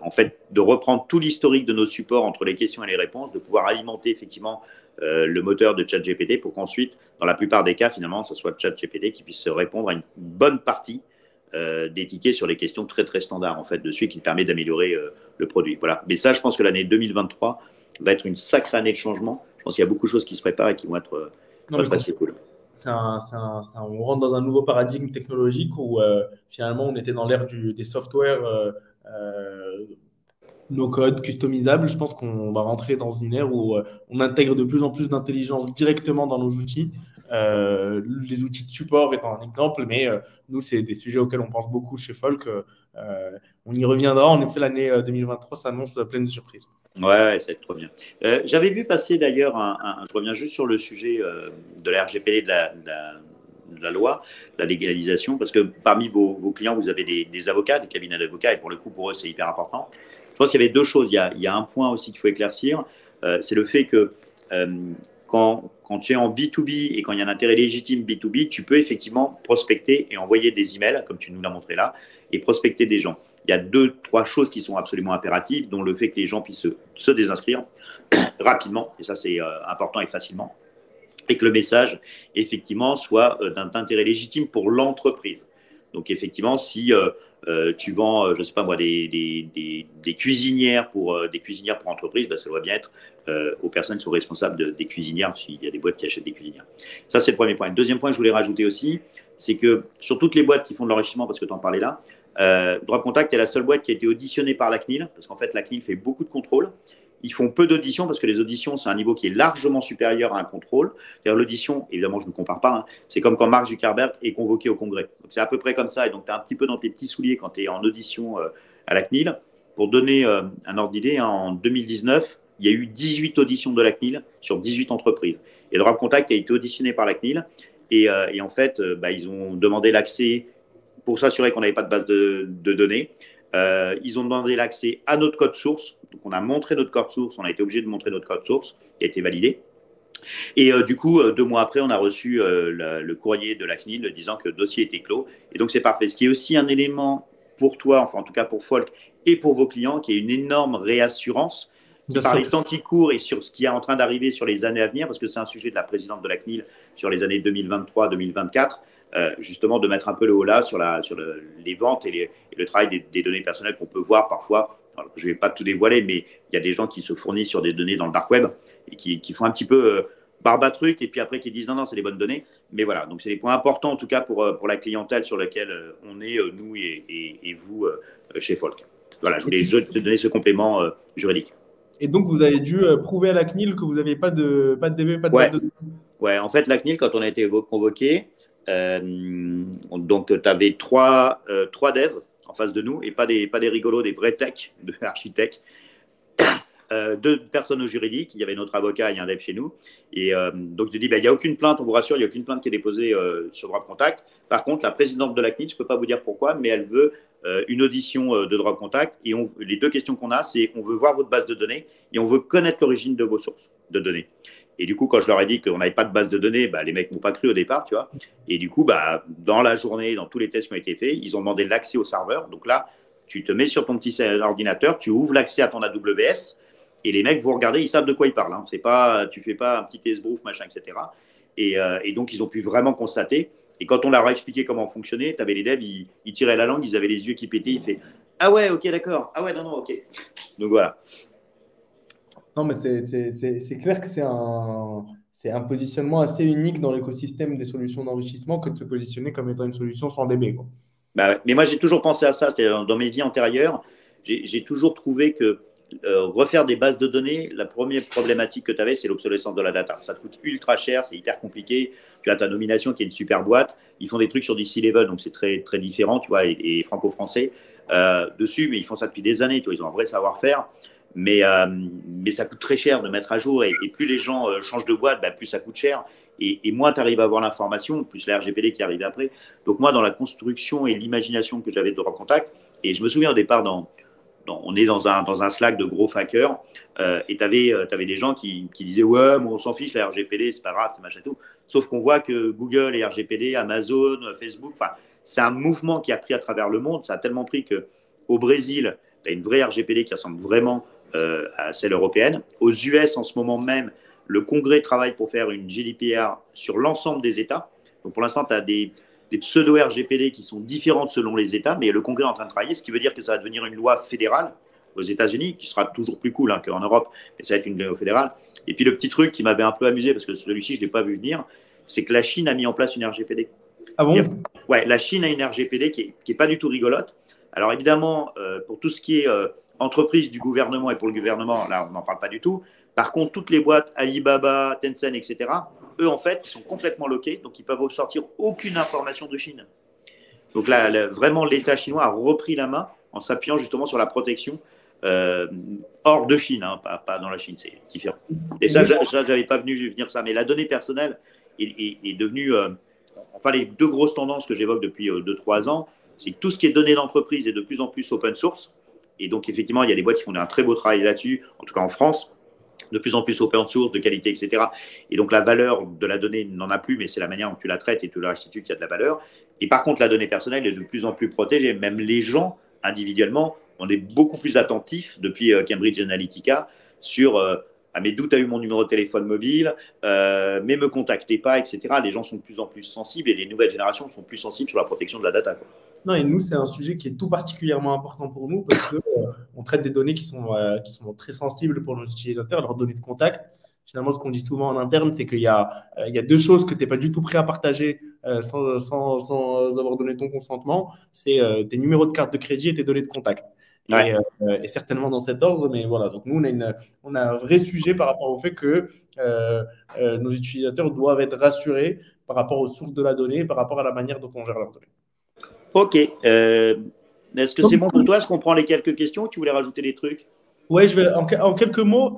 En fait, de reprendre tout l'historique de nos supports entre les questions et les réponses, de pouvoir alimenter effectivement le moteur de ChatGPT pour qu'ensuite, dans la plupart des cas, finalement, ce soit ChatGPT qui puisse répondre à une bonne partie des tickets sur les questions très très standards en fait dessus, qui permet d'améliorer le produit. Voilà. Mais ça, je pense que l'année 2023 va être une sacrée année de changement. Je pense qu'il y a beaucoup de choses qui se préparent et qui vont être, Non, mais assez cool. on rentre dans un nouveau paradigme technologique où finalement on était dans l'ère des softwares no code, customisables. Je pense qu'on va rentrer dans une ère où on intègre de plus en plus d'intelligence directement dans nos outils. Les outils de support étant un exemple, mais nous, c'est des sujets auxquels on pense beaucoup chez Folk. On y reviendra. En effet, l'année 2023 s'annonce pleine de surprises. Ouais, c'est trop bien. J'avais vu passer d'ailleurs, je reviens juste sur le sujet de la RGPD, de la loi, la légalisation, parce que parmi vos clients, vous avez des avocats, des cabinets d'avocats, et pour le coup, pour eux, c'est hyper important. Je pense qu'il y avait deux choses. Il y a un point aussi qu'il faut éclaircir, c'est le fait que quand tu es en B2B et quand il y a un intérêt légitime B2B, tu peux effectivement prospecter et envoyer des emails, comme tu nous l'as montré là, et prospecter des gens. Il y a deux, trois choses qui sont absolument impératives, dont le fait que les gens puissent se désinscrire rapidement, et ça c'est important et facilement, et que le message, effectivement, soit d'intérêt légitime pour l'entreprise. Donc, effectivement, si tu vends, je ne sais pas moi, des cuisinières des cuisinières pour entreprise, ben, ça doit bien être aux personnes qui sont responsables des cuisinières, s'il y a des boîtes qui achètent des cuisinières. Ça, c'est le premier point. Le deuxième point que je voulais rajouter aussi, c'est que sur toutes les boîtes qui font de l'enrichissement, parce que tu en parlais là, Droit Contact est la seule boîte qui a été auditionnée par la CNIL, parce qu'en fait, la CNIL fait beaucoup de contrôles. Ils font peu d'auditions parce que les auditions, c'est un niveau qui est largement supérieur à un contrôle. D'ailleurs, l'audition, évidemment, je ne compare pas, hein, c'est comme quand Mark Zuckerberg est convoqué au Congrès. C'est à peu près comme ça. Et donc, tu es un petit peu dans tes petits souliers quand tu es en audition à la CNIL. Pour donner un ordre d'idée, hein, en 2019, il y a eu 18 auditions de la CNIL sur 18 entreprises. Et Droit Contact a été auditionné par la CNIL. Et en fait, ils ont demandé l'accès pour s'assurer qu'on n'avait pas de base de données. Ils ont demandé l'accès à notre code source. Donc, on a montré notre code source. On a été obligé de montrer notre code source qui a été validé. Et du coup, 2 mois après, on a reçu le courrier de la CNIL disant que le dossier était clos. Et donc, c'est parfait. Ce qui est aussi un élément pour toi, enfin, en tout cas pour Folk et pour vos clients, qui est une énorme réassurance qui, par les temps qui courent et sur ce qui est en train d'arriver sur les années à venir, parce que c'est un sujet de la présidente de la CNIL sur les années 2023-2024, justement de mettre un peu le haut là sur les ventes et le travail des données personnelles qu'on peut voir parfois. Alors, je ne vais pas tout dévoiler, mais il y a des gens qui se fournissent sur des données dans le dark web et qui font un petit peu barbatruc et puis après qui disent non, c'est des bonnes données. Mais voilà, donc c'est des points importants en tout cas pour la clientèle sur laquelle on est, nous et vous, chez Folk. Voilà, je voulais te donner ce complément juridique. Et donc, vous avez dû prouver à la CNIL que vous n'aviez pas de DB, pas de Ouais. base de données. Ouais, en fait, la CNIL, quand on a été convoqué, donc tu avais trois devs en face de nous et pas des rigolos, des vrais techs, de architectes. 2 personnes au juridique. Il y avait notre avocat et un dev chez nous. Et donc, je dis, il n'y a aucune plainte, on vous rassure, il n'y a aucune plainte qui est déposée sur droit de contact. Par contre, la présidente de la CNIL, je ne peux pas vous dire pourquoi, mais elle veut une audition de droit de contact. Et les 2 questions qu'on a, c'est on veut voir votre base de données et on veut connaître l'origine de vos sources de données. Et du coup, quand je leur ai dit qu'on n'avait pas de base de données, les mecs ne m'ont pas cru au départ, tu vois. Et du coup, dans la journée, dans tous les tests qui ont été faits, ils ont demandé l'accès au serveur. Donc là, tu te mets sur ton petit ordinateur, tu ouvres l'accès à ton AWS et les mecs, vous regardez, ils savent de quoi ils parlent. Hein. C'est pas, tu fais pas un petit esbrouf, machin, etc. Et donc, ils ont pu vraiment constater. Et quand on leur a expliqué comment fonctionnait, tu avais les devs, ils tiraient la langue, ils avaient les yeux qui pétaient, ils fait ah ouais, ok, d'accord. Ah ouais, non, ok. Donc voilà. Non, mais c'est clair que c'est un positionnement assez unique dans l'écosystème des solutions d'enrichissement que de se positionner comme étant une solution sans DB, quoi. Mais moi, j'ai toujours pensé à ça. Dans mes vies antérieures, j'ai toujours trouvé que refaire des bases de données, la première problématique que tu avais, c'est l'obsolescence de la data. Ça te coûte ultra cher, c'est hyper compliqué. Tu as ta nomination qui est une super boîte. Ils font des trucs sur du C-level, donc c'est très, très différent, tu vois, et franco-français dessus, mais ils font ça depuis des années. Tu vois, ils ont un vrai savoir-faire. Mais ça coûte très cher de mettre à jour. Et plus les gens changent de boîte, plus ça coûte cher. Et moins tu arrives à avoir l'information, plus la RGPD qui arrive après. Donc moi, dans la construction et l'imagination que j'avais de droit contact, et je me souviens au départ, on est dans un Slack de gros hackers, et tu avais des gens qui disaient « Ouais, on s'en fiche, la RGPD, c'est pas grave, c'est machin tout. » Sauf qu'on voit que Google et RGPD, Amazon, Facebook, c'est un mouvement qui a pris à travers le monde. Ça a tellement pris qu'au Brésil, tu as une vraie RGPD qui ressemble vraiment à celle européenne. Aux US, en ce moment même, le Congrès travaille pour faire une GDPR sur l'ensemble des États. Donc pour l'instant, tu as des pseudo-RGPD qui sont différentes selon les États, mais le Congrès est en train de travailler, ce qui veut dire que ça va devenir une loi fédérale aux États-Unis, qui sera toujours plus cool qu'en Europe, mais ça va être une loi fédérale. Et puis le petit truc qui m'avait un peu amusé, parce que celui-ci, je ne l'ai pas vu venir, c'est que la Chine a mis en place une RGPD. Ah bon? Ouais, la Chine a une RGPD qui est pas du tout rigolote. Alors évidemment, pour tout ce qui est entreprise du gouvernement et pour le gouvernement, là, on n'en parle pas du tout. Par contre, toutes les boîtes, Alibaba, Tencent, etc., eux, en fait, ils sont complètement loqués, donc ils peuvent sortir aucune information de Chine. Donc là, vraiment, l'État chinois a repris la main en s'appuyant justement sur la protection hors de Chine, hein, pas dans la Chine, c'est différent. Et ça, j'avais pas venu venir ça. Mais la donnée personnelle est devenue... enfin, les 2 grosses tendances que j'évoque depuis 2-3 ans, c'est que tout ce qui est données d'entreprise est de plus en plus open source. Et donc, effectivement, il y a des boîtes qui font un très beau travail là-dessus, en tout cas en France, de plus en plus open source, de qualité, etc. Et donc, la valeur de la donnée n'en a plus, mais c'est la manière dont tu la traites et tu la restitues qui a de la valeur. Et par contre, la donnée personnelle est de plus en plus protégée. Même les gens, individuellement, on est beaucoup plus attentifs depuis Cambridge Analytica sur mais d'où tu as eu mon numéro de téléphone mobile, mais me contactez pas, etc. Les gens sont de plus en plus sensibles et les nouvelles générations sont plus sensibles sur la protection de la data, quoi. Non, et nous, c'est un sujet qui est tout particulièrement important pour nous parce qu'on traite des données qui sont très sensibles pour nos utilisateurs, leurs données de contact. Finalement, ce qu'on dit souvent en interne, c'est qu'il y a 2 choses que tu n'es pas du tout prêt à partager sans avoir donné ton consentement. C'est tes numéros de carte de crédit et tes données de contact. Ouais. Et certainement dans cet ordre, mais voilà. Donc, nous, on a un vrai sujet par rapport au fait que nos utilisateurs doivent être rassurés par rapport aux sources de la donnée, par rapport à la manière dont on gère leurs données. Ok. Est-ce que c'est bon pour toi? Est-ce qu'on prend les quelques questions ou tu voulais rajouter des trucs? Oui, je vais en quelques mots,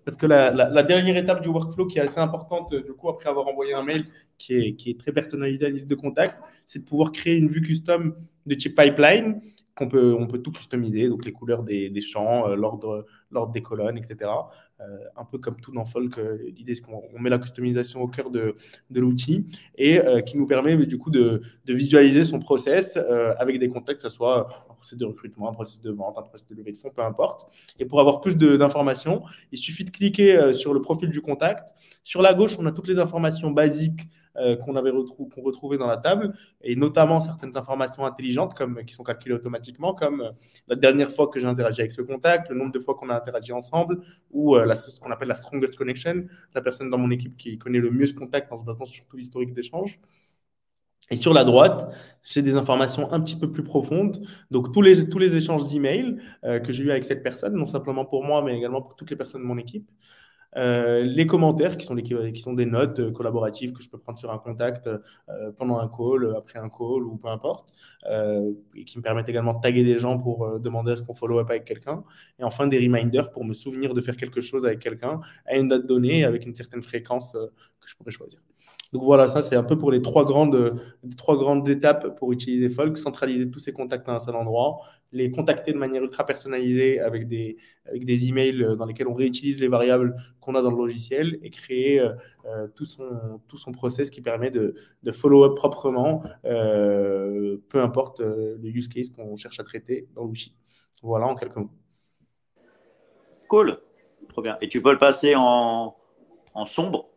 parce que la dernière étape du workflow qui est assez importante, du coup, après avoir envoyé un mail qui est très personnalisé à la liste de contacts, c'est de pouvoir créer une vue custom de type pipeline. On peut tout customiser, donc les couleurs des champs, l'ordre des colonnes, etc. Un peu comme tout dans Folk, l'idée c'est qu'on met la customisation au cœur de l'outil et qui nous permet du coup de visualiser son process avec des contacts, que ce soit un process de recrutement, un process de vente, un process de levée de fonds, peu importe. Et pour avoir plus d'informations, il suffit de cliquer sur le profil du contact. Sur la gauche, on a toutes les informations basiques qu'on retrouvait dans la table, et notamment certaines informations intelligentes qui sont calculées automatiquement, comme la dernière fois que j'ai interagi avec ce contact, le nombre de fois qu'on a interagi ensemble, ou ce qu'on appelle la strongest connection, la personne dans mon équipe qui connaît le mieux ce contact en se basant sur tout l'historique d'échange. Et sur la droite, j'ai des informations un petit peu plus profondes. Donc, tous les échanges d'emails que j'ai eu avec cette personne, non simplement pour moi, mais également pour toutes les personnes de mon équipe. les commentaires qui sont des notes collaboratives que je peux prendre sur un contact pendant un call, après un call ou peu importe, et qui me permettent également de taguer des gens pour demander à ce qu'on follow up avec quelqu'un. Et enfin, des reminders pour me souvenir de faire quelque chose avec quelqu'un à une date donnée avec une certaine fréquence que je pourrais choisir. Donc voilà, ça c'est un peu pour les trois grandes étapes pour utiliser Folk, centraliser tous ces contacts à un seul endroit, les contacter de manière ultra personnalisée avec des emails dans lesquels on réutilise les variables qu'on a dans le logiciel et créer tout son process qui permet de follow-up proprement, peu importe le use case qu'on cherche à traiter dans l'outil. Voilà en quelques mots. Cool, trop bien. Et tu peux le passer en sombre?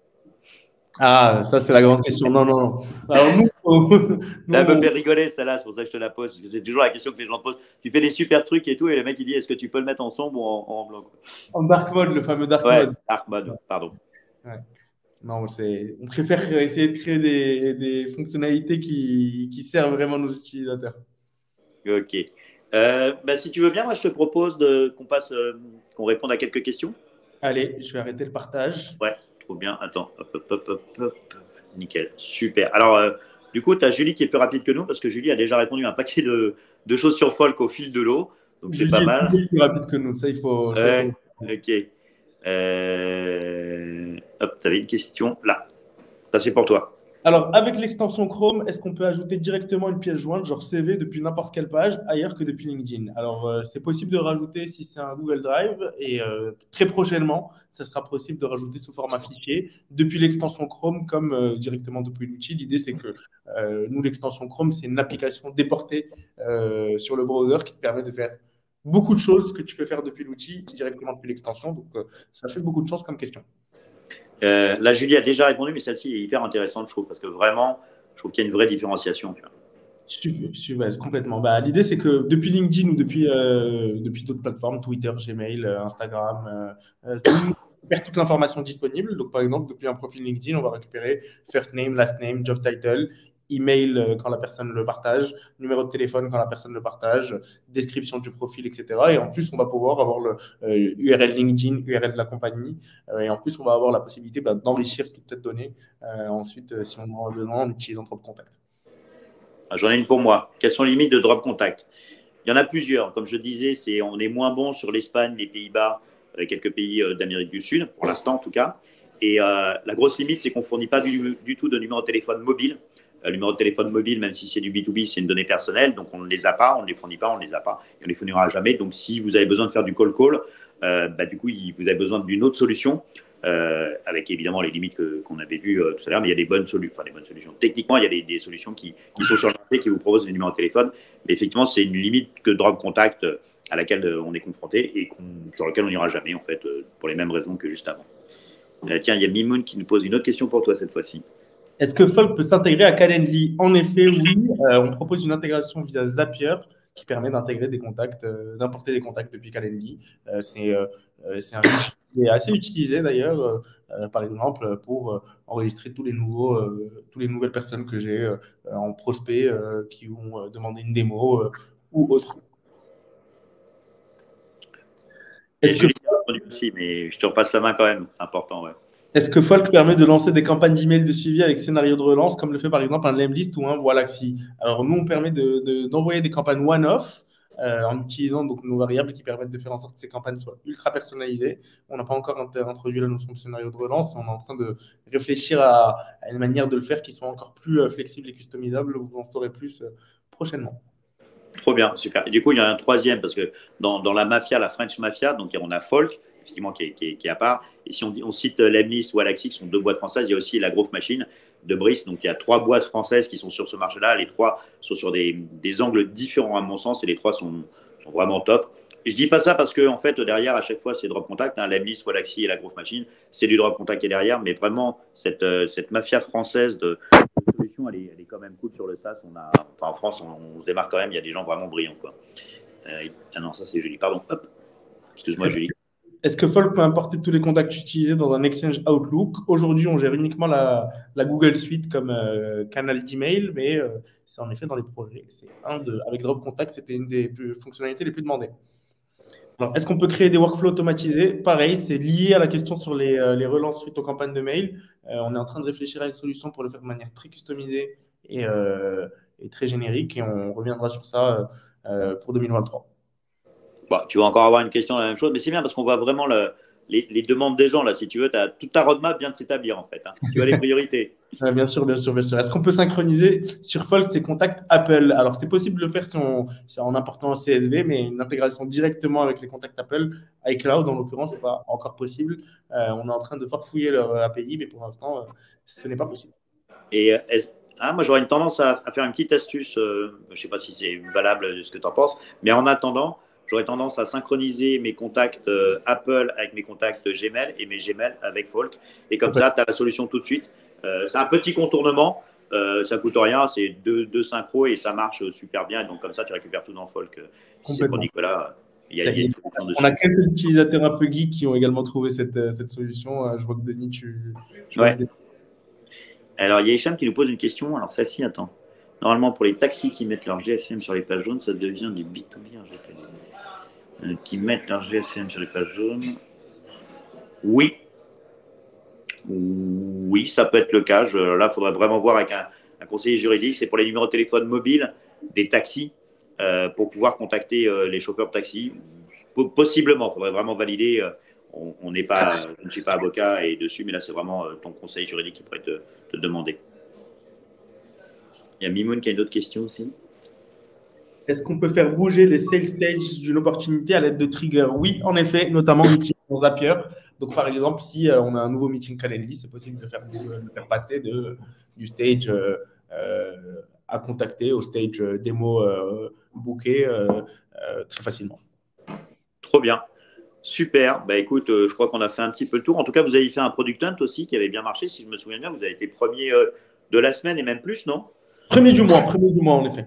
Ah, ça c'est la grande question. Non, non, non. Alors Elle me fait rigoler, celle-là, c'est pour ça que je te la pose, parce que c'est toujours la question que les gens te posent. Tu fais des super trucs et tout, et le mec il dit est-ce que tu peux le mettre en sombre ou en blanc? En dark mode, le fameux dark Ouais, mode. dark mode, pardon. Ouais. Non, on préfère essayer de créer des fonctionnalités qui servent vraiment nos utilisateurs. Ok. Si tu veux bien, moi je te propose qu'on réponde à quelques questions. Allez, je vais arrêter le partage. Ouais, trop bien. Attends, hop, hop, hop, hop, hop. Nickel, super. Alors, du coup, tu as Julie qui est plus rapide que nous parce que Julie a déjà répondu à un paquet de choses sur Folk au fil de l'eau. Donc, c'est pas mal. Julie est plus rapide que nous. Ça, il faut. Ouais, ok. Hop, tu avais une question là. Ça, c'est pour toi. Alors, avec l'extension Chrome, est-ce qu'on peut ajouter directement une pièce jointe, genre CV, depuis n'importe quelle page, ailleurs que depuis LinkedIn? Alors, c'est possible de rajouter si c'est un Google Drive et très prochainement, ça sera possible de rajouter sous format fichier depuis l'extension Chrome comme directement depuis l'outil. L'idée, c'est que nous, l'extension Chrome, c'est une application déportée sur le browser qui te permet de faire beaucoup de choses que tu peux faire depuis l'outil directement depuis l'extension. Donc, ça fait beaucoup de choses comme question. Là, Julie a déjà répondu, mais celle-ci est hyper intéressante, je trouve, parce que vraiment, je trouve qu'il y a une vraie différenciation. Tu vois. Complètement. Bah, l'idée, c'est que depuis LinkedIn ou depuis d'autres plateformes, Twitter, Gmail, Instagram, on récupère toute l'information disponible. Donc, par exemple, depuis un profil LinkedIn, on va récupérer first name, last name, job title, email quand la personne le partage, numéro de téléphone quand la personne le partage, description du profil, etc. Et en plus, on va pouvoir avoir le URL LinkedIn, URL de la compagnie. Et en plus, on va avoir la possibilité d'enrichir toute cette donnée ensuite, si on en a besoin, en utilisant Drop Contact. J'en ai une pour moi. Quelles sont les limites de Drop Contact? Il y en a plusieurs. Comme je disais, on est moins bon sur l'Espagne, les Pays-Bas, quelques pays d'Amérique du Sud, pour l'instant en tout cas. Et la grosse limite, c'est qu'on ne fournit pas du tout de numéro de téléphone mobile. Le numéro de téléphone mobile, même si c'est du B2B, c'est une donnée personnelle. Donc on ne les a pas, on ne les fournit pas, on ne les a pas. Et on ne les fournira jamais. Donc si vous avez besoin de faire du call-call, du coup, vous avez besoin d'une autre solution. Avec évidemment les limites qu'on avait vues tout à l'heure, mais il y a des bonnes solutions. Techniquement, il y a des solutions qui sont sur le marché, qui vous proposent des numéros de téléphone. Mais effectivement, c'est une limite que Drop Contact à laquelle on est confronté et sur laquelle on n'ira jamais, en fait, pour les mêmes raisons que juste avant. Tiens, il y a Mimoun qui nous pose une autre question pour toi cette fois-ci. Est-ce que Folk peut s'intégrer à Calendly? En effet, oui. On propose une intégration via Zapier qui permet d'intégrer des contacts, d'importer des contacts depuis Calendly. C'est un outil qui est assez utilisé d'ailleurs, par exemple, pour enregistrer toutes les nouvelles personnes que j'ai en prospect qui vont demander une démo ou autre. Est-ce que aussi, mais je te repasse la main quand même, c'est important, ouais. Est-ce que Folk permet de lancer des campagnes d'email de suivi avec scénario de relance, comme le fait par exemple un Lemlist ou un Wallaxy? Alors nous, on permet d'envoyer des campagnes one-off en utilisant donc nos variables qui permettent de faire en sorte que ces campagnes soient ultra personnalisées. On n'a pas encore introduit la notion de scénario de relance. On est en train de réfléchir à une manière de le faire qui soit encore plus flexible et customisable. Vous en saurez plus prochainement. Trop bien, super. Et du coup, il y a un troisième, parce que dans la mafia, la French Mafia, donc on a Folk, effectivement, qui est à part. Et si on cite Lemlist ou Alaxi, qui sont deux boîtes françaises, il y a aussi la Growth Machine de Brice. Donc il y a trois boîtes françaises qui sont sur ce marché-là. Les trois sont sur des angles différents, à mon sens, et les trois sont vraiment top. Et je dis pas ça parce que, en fait, derrière, à chaque fois, c'est Drop Contact. Lemlist, Wallaxy et la Growth Machine, c'est du Drop Contact qui est derrière. Mais vraiment, cette mafia française de solution, elle est quand même cool sur le SaaS. En France, on se démarque quand même. Il y a des gens vraiment brillants, quoi. Ah non, ça c'est Julie. Pardon. Hop. Excuse-moi, Julie. Est-ce que Folk peut importer tous les contacts utilisés dans un Exchange Outlook? Aujourd'hui, on gère uniquement la Google Suite comme canal d'email, mais c'est en effet dans les projets. Avec Drop Contact, c'était une des fonctionnalités les plus demandées. Alors, est-ce qu'on peut créer des workflows automatisés? Pareil, c'est lié à la question sur les relances suite aux campagnes de mail. On est en train de réfléchir à une solution pour le faire de manière très customisée et très générique. Et on reviendra sur ça pour 2023. Bon, tu vas encore avoir une question de la même chose, mais c'est bien parce qu'on voit vraiment les demandes des gens. Là, si tu veux, toute ta roadmap vient de s'établir en fait. Hein. Tu as les priorités. Bien sûr, bien sûr, bien sûr. Est-ce qu'on peut synchroniser sur Folk ses contacts Apple? Alors, c'est possible de le faire en important un CSV, mais une intégration directement avec les contacts Apple, iCloud en l'occurrence, ce n'est pas encore possible. On est en train de farfouiller leur API, mais pour l'instant, ce n'est pas possible. Et moi, j'aurais une tendance à faire une petite astuce. Je ne sais pas si c'est valable de ce que tu en penses, mais en attendant, j'aurais tendance à synchroniser mes contacts Apple avec mes contacts Gmail et mes Gmail avec Folk. Et comme ça, tu as la solution tout de suite. C'est un petit contournement. Ça ne coûte rien. C'est deux synchros et ça marche super bien. Et donc, comme ça, tu récupères tout dans Folk. Si c'est pour Nicolas, il y a une solution dessus. On a quelques utilisateurs un peu geeks qui ont également trouvé cette solution. Je vois que Denis, Ouais. Alors, il y a Hicham qui nous pose une question. Alors, celle-ci, attends. Normalement, pour les taxis qui mettent leur GSM sur les pages jaunes, ça devient du B2B. Qui mettent leur GSM sur les pages jaunes. Oui. Oui, ça peut être le cas. Là, il faudrait vraiment voir avec un conseiller juridique. C'est pour les numéros de téléphone mobiles des taxis pour pouvoir contacter les chauffeurs de taxi. Possiblement, il faudrait vraiment valider. Je ne suis pas avocat et dessus, mais là, c'est vraiment ton conseil juridique qui pourrait te demander. Il y a Mimoun qui a une autre question aussi. Est-ce qu'on peut faire bouger les sales stages d'une opportunité à l'aide de triggers? Oui, en effet, notamment en utilisant Zapier. Donc, par exemple, si on a un nouveau meeting Calendly, c'est possible de faire passer du stage à contacter au stage démo booké très facilement. Trop bien. Super. Bah, écoute, je crois qu'on a fait un petit peu le tour. En tout cas, vous avez fait un Product Hunt aussi qui avait bien marché, si je me souviens bien. Vous avez été premier de la semaine et même plus, non? Premier du mois, en effet.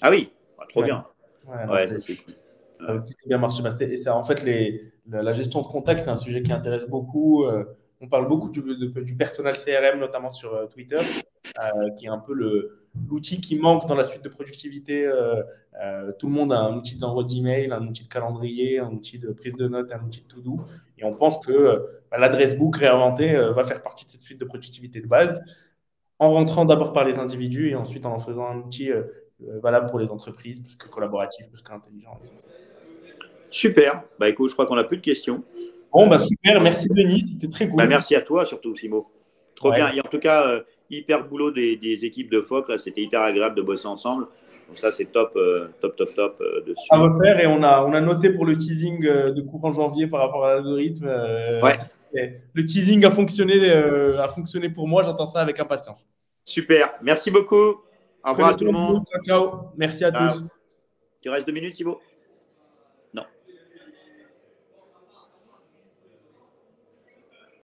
Ah oui, trop bien. Ouais, ça, c'est cool. Ça a bien marché. Et ça, en fait, la gestion de contact, c'est un sujet qui intéresse beaucoup. On parle beaucoup du personnel CRM, notamment sur Twitter, qui est un peu l'outil qui manque dans la suite de productivité. Tout le monde a un outil d'envoi d'email, un outil de calendrier, un outil de prise de notes, un outil de to-do. Et on pense que l'adresse book réinventée va faire partie de cette suite de productivité de base, en rentrant d'abord par les individus et ensuite en faisant un outil valable pour les entreprises, parce que collaboratif, parce qu'intelligent. Super. Bah écoute, je crois qu'on n'a plus de questions. Bon, bah super. Merci Denis, c'était très cool. Bah, merci à toi surtout, Simo. Trop bien. Et en tout cas, hyper boulot des équipes de FOC. Là, c'était hyper agréable de bosser ensemble. Donc ça, c'est top dessus. À refaire. Et on a noté pour le teasing de courant janvier par rapport à l'algorithme. Le teasing a fonctionné pour moi. J'attends ça avec impatience. Super. Merci beaucoup. Au revoir à tout le monde. Ciao. Merci à tous. Il reste 2 minutes, Thibaut.